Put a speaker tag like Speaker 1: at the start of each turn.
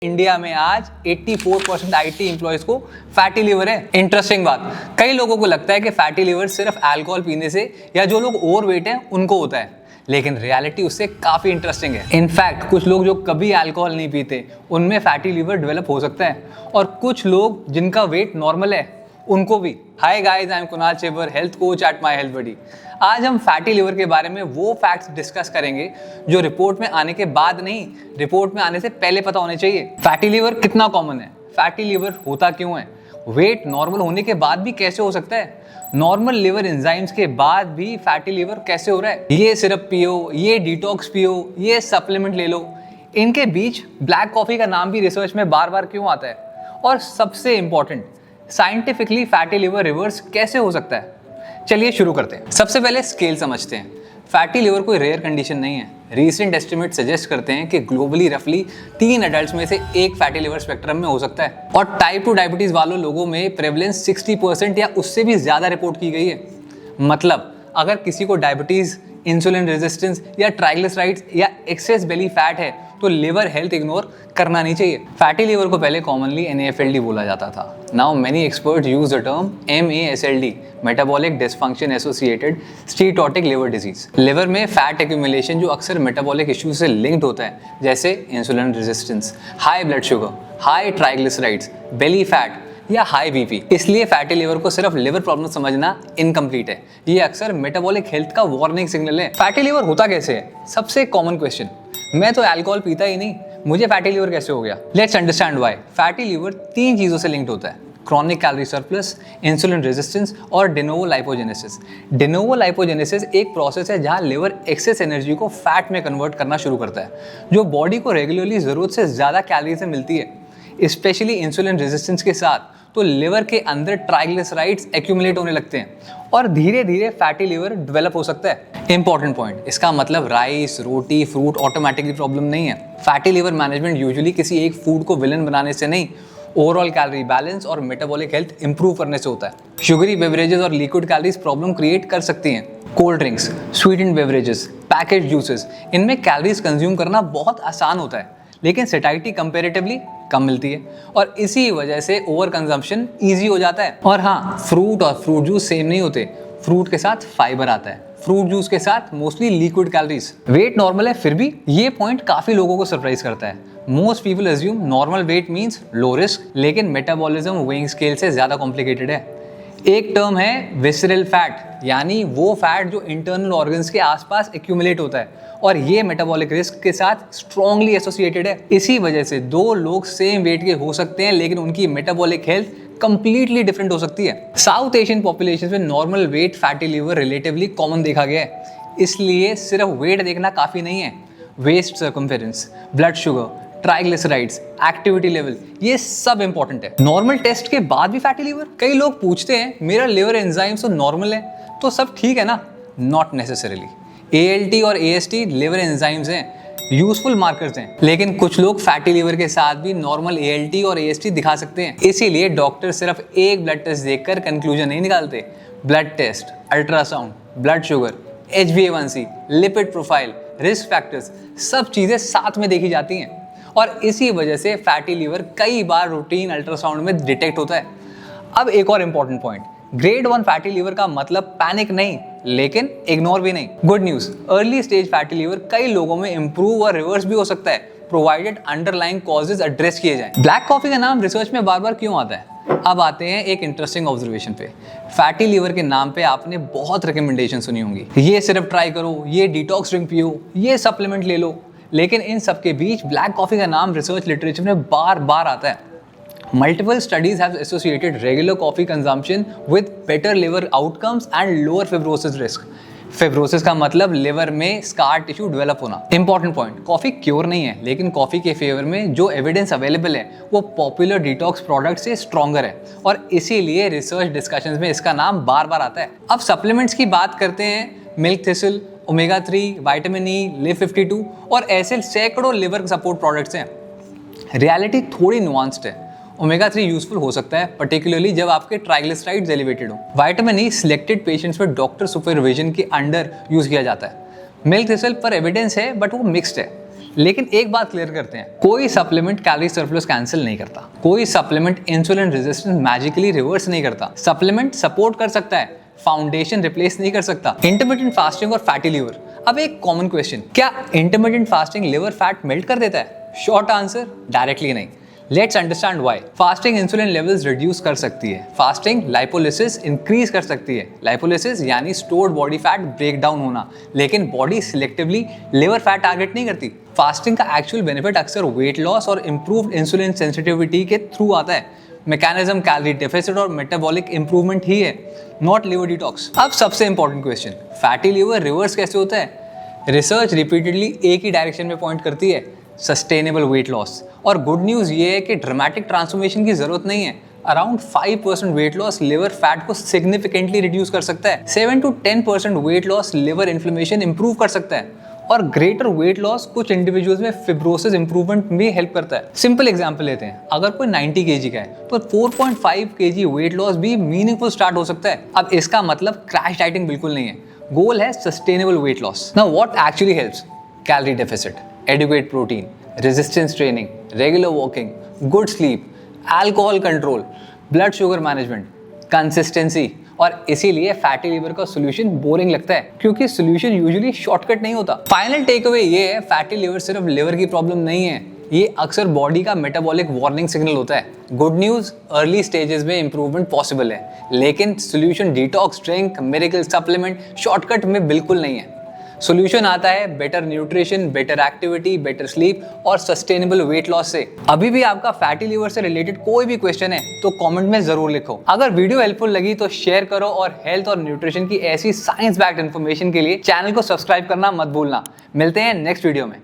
Speaker 1: India में आज 84% IT employees को फैटी लिवर है। इंटरेस्टिंग बात, कई लोगों को लगता है कि फैटी लिवर सिर्फ अल्कोहल पीने से या जो लोग ओवरवेट हैं उनको होता है, लेकिन रियलिटी उससे काफी इंटरेस्टिंग है। इनफैक्ट कुछ लोग जो कभी अल्कोहल नहीं पीते उनमें फैटी लिवर डेवलप हो सकता है, और कुछ लोग जिनका वेट नॉर्मल है उनको भी। Hi guys, I am Kunal Chhabra, health coach at my health buddy. आज हम फैटी लिवर के बारे में वो फैक्ट्स डिस्कस करेंगे जो रिपोर्ट में आने के बाद नहीं, रिपोर्ट में आने से पहले पता होने चाहिए। फैटी लिवर कितना कॉमन है, फैटी लिवर होता क्यों है, वेट नॉर्मल होने के बाद भी कैसे हो सकता है, नॉर्मल लिवर एंजाइम्स के बाद भी फैटी लिवर कैसे हो रहा है, ये सिरप पियो, ये डिटॉक्स पियो, ये सप्लीमेंट ले लो, इनके बीच ब्लैक कॉफी का नाम भी रिसर्च में बार बार क्यों आता है, और सबसे important scientifically fatty liver reverse कैसे हो सकता है। चलिए शुरू करते हैं। सबसे पहले स्केल समझते हैं। फैटी लिवर कोई रेयर कंडीशन नहीं है। रीसेंट एस्टिमेट सजेस्ट करते हैं कि ग्लोबली रफली 3 अडल्ट्स में से एक फैटी लिवर स्पेक्ट्रम में हो सकता है, और टाइप 2 डायबिटीज वालों लोगों में प्रेवलेंस 60% या उससे भी ज्यादा रिपोर्ट की गई है। मतलब अगर किसी को डायबिटीज, इंसुलिन रेजिस्टेंस या ट्राइग्लिसराइड्स या एक्सेस बेली फैट है तो लिवर हेल्थ इग्नोर करना नहीं चाहिए। फैटी लिवर को पहले कॉमनली NAFLD बोला जाता था। Now many experts use the term MASLD, metabolic dysfunction associated steatotic liver disease. Liver में फैट एक्यूमुलेशन जो अक्सर मेटाबॉलिक इश्यूज से लिंक्ड होता है, जैसे insulin resistance, high blood sugar, high triglycerides, belly fat या हाई बीपी। इसलिए फैटी लिवर को सिर्फ लिवर प्रॉब्लम समझना इनकम्प्लीट है, ये अक्सर मेटाबॉलिक हेल्थ का वार्निंग सिग्नल है। फैटी लिवर होता कैसे है? सबसे कॉमन क्वेश्चन, मैं तो अल्कोहल पीता ही नहीं, मुझे फैटी लिवर कैसे हो गया? Let's understand why. Fatty liver 3 चीजों से लिंक्ड होता है, chronic calorie surplus, insulin resistance और डिनोवो लाइपोजेनेसिस। डिनोवो लाइपोजेनेसिस एक प्रोसेस है जहां लिवर एक्सेस एनर्जी को फैट में कन्वर्ट करना शुरू करता है, जो बॉडी को रेगुलरली जरूरत से ज्यादा कैलोरी से मिलती है। स्पेशली इंसुलिन रेजिस्टेंस के साथ तो लिवर के अंदर ट्राइग्लिसराइड्स एक्यूमुलेट होने लगते हैं और धीरे धीरे फैटी लिवर डेवलप हो सकता है। इंपॉर्टेंट पॉइंट, इसका मतलब राइस, रोटी, फ्रूट ऑटोमेटिकली प्रॉब्लम नहीं है। फैटी लिवर मैनेजमेंट यूजुअली किसी एक फूड को विलन बनाने से नहीं, ओवरऑल कैलोरी बैलेंस और मेटाबॉलिक हेल्थ इंप्रूव करने से होता है। शुगरी बेवरेजेस और लिक्विड कैलोरीज प्रॉब्लम क्रिएट कर सकती हैं। Cold drinks, sweetened beverages, package juices, इनमें कैलोरीज कंज्यूम करना बहुत आसान होता है, लेकिन सैटिस्फैक्ट्री कंपैरेटिवली कम मिलती है, और इसी वजह से ओवर कंजम्पशन ईजी हो जाता है। और हाँ, फ्रूट और फ्रूट जूस सेम नहीं होते। फ्रूट के साथ फाइबर आता है, फ्रूट जूस के साथ mostly liquid calories. Weight normal है फिर भी, ये पॉइंट काफी लोगों को सरप्राइज करता है। Most people assume normal weight means low risk, लेकिन मेटाबॉलिज्म वेइंग स्केल से ज्यादा कॉम्प्लिकेटेड है। एक टर्म है विसरल फैट, यानी वो फैट जो इंटरनल ऑर्गन्स के आसपास एक्यूमुलेट होता है, और ये मेटाबॉलिक रिस्क के साथ स्ट्रांगली एसोसिएटेड है। इसी वजह से 2 लोग सेम वेट के हो सकते हैं, लेकिन उनकी मेटाबॉलिक हेल्थ कंप्लीटली डिफरेंट हो सकती है। साउथ एशियन पॉपुलेशन में normal weight fatty liver relatively common देखा गया है, इसलिए सिर्फ वेट देखना काफी नहीं है। Waist circumference, blood sugar, triglycerides, activity level, ये सब इंपॉर्टेंट है। नॉर्मल टेस्ट के बाद भी फैटी लिवर? कई लोग पूछते हैं मेरा लिवर एंजाइम्स तो नॉर्मल है तो सब ठीक है ना? Not necessarily. ALT और AST लिवर एंजाइम्स हैं, यूजफुल मार्कर्स हैं, लेकिन कुछ लोग फैटी लिवर के साथ भी नॉर्मल ALT और AST दिखा सकते हैं। इसीलिए डॉक्टर सिर्फ एक ब्लड टेस्ट देखकर कंक्लूजन नहीं निकालते। Blood test, ultrasound, blood sugar, HbA1c, lipid profile, risk factors, सब चीजें साथ में देखी जाती हैं, और इसी वजह से फैटी लिवर कई बार रूटीन अल्ट्रासाउंड में डिटेक्ट होता है। अब एक और important point, grade 1 fatty liver का मतलब पैनिक नहीं, लेकिन इग्नोर भी नहीं। Good news, early stage fatty liver कई लोगों में इंप्रूव और रिवर्स भी हो सकता है, प्रोवाइडेड अंडरलाइंग कॉजेज एड्रेस किए जाएं। ब्लैक कॉफी का नाम रिसर्च में बार बार क्यों आता है? अब आते हैं एक इंटरेस्टिंग ऑब्जर्वेशन पे। फैटी लिवर के नाम पे आपने बहुत रिकमेंडेशन सुनी होंगी, ये सिर्फ ट्राई करो, ये डिटॉक्स ड्रिंक पियो, ये सप्लीमेंट ले लो, लेकिन इन सबके बीच ब्लैक कॉफी का नाम रिसर्च लिटरेचर में बार बार आता है। Multiple studies have associated regular coffee consumption with better liver outcomes and lower fibrosis risk. Fibrosis का मतलब लिवर में स्कार टिश्यू डेवलप होना। इंपॉर्टेंट पॉइंट, कॉफी क्योर नहीं है, लेकिन कॉफी के फेवर में जो एविडेंस अवेलेबल है वो पॉपुलर डिटॉक्स प्रोडक्ट से स्ट्रॉन्गर है, और इसीलिए रिसर्च डिस्कशंस में इसका नाम बार बार आता है। अब सप्लीमेंट्स की बात करते हैं। Milk thistle, omega 3, vitamin E, लिव52 और ऐसे सैकड़ों लिवर सपोर्ट प्रोडक्ट्स हैं। रियलिटी थोड़ी नुआंस्ड है। ओमेगा 3 यूजफुल हो सकता है, पर्टिकुलरली जब आपके ट्राइग्लिसराइड्स एलिवेटेड हो। विटामिन ई सिलेक्टेड पेशेंट्स में डॉक्टर सुपरविजन के अंडर यूज किया जाता है। मिल्क थिसल पर एविडेंस है, बट वो मिक्स्ड है। लेकिन एक बात क्लियर करते हैं, कोई सप्लीमेंट कैलोरी सरप्लस कैंसिल नहीं करता, कोई supplement insulin resistance magically reverse नहीं करता। सप्लीमेंट सपोर्ट कर सकता है, फाउंडेशन रिप्लेस नहीं कर सकता। इंटरमिटेंट फास्टिंग और फैटी लिवर। अब एक कॉमन क्वेश्चन, क्या intermittent fasting liver fat melt कर देता है? शॉर्ट आंसर, डायरेक्टली नहीं। Let's understand why. Fasting insulin levels reduce कर सकती है, फास्टिंग लाइपोलिसिस इंक्रीज कर सकती है। लाइपोलिसिस यानी stored body fat break down होना, लेकिन body selectively liver fat target नहीं करती। फास्टिंग का एक्चुअल बेनिफिट अक्सर वेट लॉस और इंप्रूव्ड इंसुलिन सेंसिटिविटी के थ्रू आता है। मैकेनिज्म कैलोरी डेफिसिट और मेटाबॉलिक इंप्रूवमेंट ही है, नॉट लिवर डिटॉक्स। अब सबसे important question, fatty liver reverse कैसे होता है? रिसर्च रिपीटेडली एक ही डायरेक्शन में पॉइंट करती है, सस्टेनेबल वेट लॉस। और गुड न्यूज़ ये है कि ड्रामेटिक ट्रांसफॉर्मेशन की जरूरत नहीं है। Around 5% weight loss liver fat को सिग्निफिकेंटली रिड्यूस कर सकता है। 7 to 10% weight loss liver inflammation improve कर सकता है, और ग्रेटर वेट लॉस कुछ इंडिविजुअल्स में फिब्रोसिस इंप्रूवमेंट में हेल्प करता है। सिंपल एग्जांपल लेते हैं, अगर कोई 90 kg का है तो 4.5 kg वेट लॉस भी मीनिंगफुल स्टार्ट हो सकता है। अब इसका मतलब क्रैश डाइटिंग बिल्कुल नहीं है, गोल है sustainable weight loss. Now what actually helps? Calorie deficit, adequate protein, resistance training, regular walking, good sleep, alcohol control, blood sugar management, consistency. और इसीलिए फैटी लिवर का सॉल्यूशन बोरिंग लगता है, क्योंकि सॉल्यूशन यूजुअली शॉर्टकट नहीं होता। फाइनल टेक अवे ये है, फैटी लिवर सिर्फ लिवर की प्रॉब्लम नहीं है, ये अक्सर बॉडी का मेटाबॉलिक वार्निंग सिग्नल होता है। गुड न्यूज़, अर्ली स्टेजेस में इंप्रूवमेंट पॉसिबल है, लेकिन solution detox drink, miracle supplement shortcut में बिल्कुल नहीं है। सॉल्यूशन आता है better nutrition, better activity, better sleep और सस्टेनेबल वेट लॉस से। अभी भी आपका फैटी लिवर से रिलेटेड कोई भी क्वेश्चन है तो कमेंट में जरूर लिखो। अगर वीडियो हेल्पफुल लगी तो शेयर करो, और हेल्थ और न्यूट्रिशन की ऐसी साइंस बैक्ड इन्फॉर्मेशन के लिए चैनल को सब्सक्राइब करना मत भूलना। मिलते हैं नेक्स्ट वीडियो में।